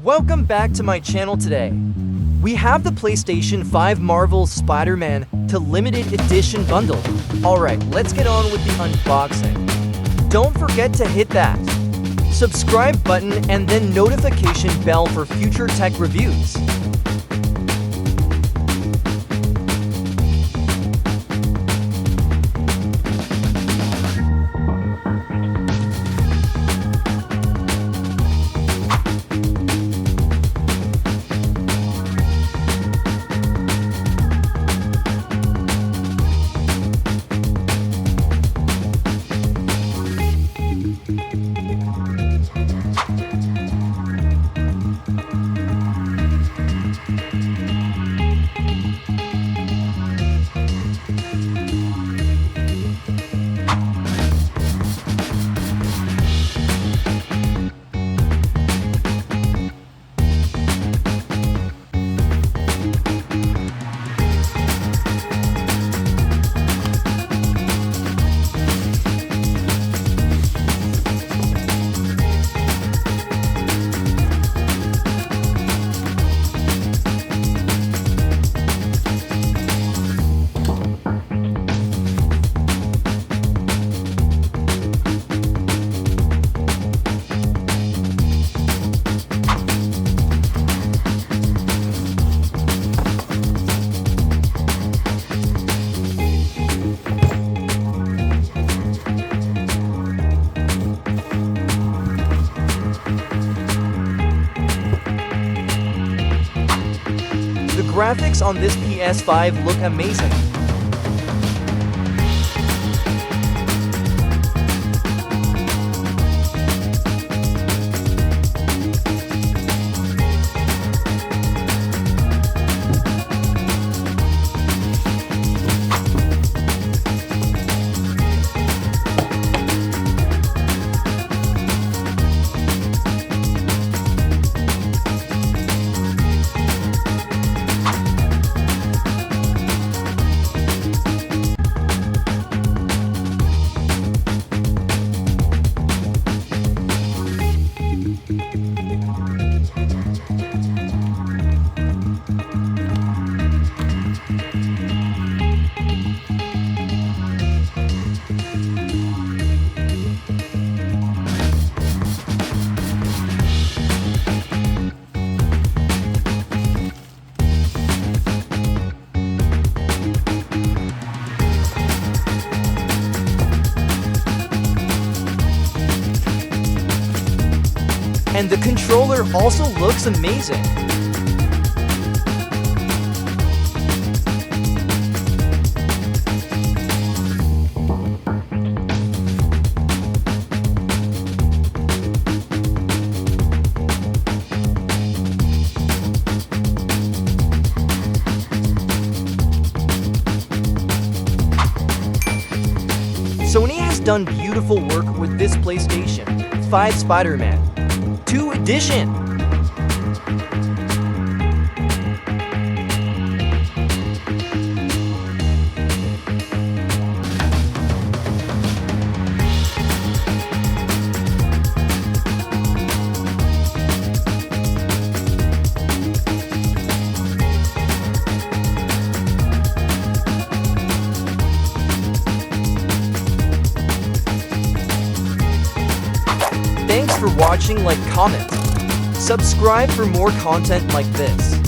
Welcome back to my channel today. We have the PlayStation 5 Marvel's Spider-Man to limited edition bundle. Alright, let's get on with the unboxing. Don't forget to hit that subscribe button and then notification bell for future tech reviews. The graphics on this PS5 look amazing. And the controller also looks amazing. Sony has done beautiful work with this PlayStation 5 Spider-Man 2 Edition. Thanks for watching, comment, comment. Subscribe for more content like this.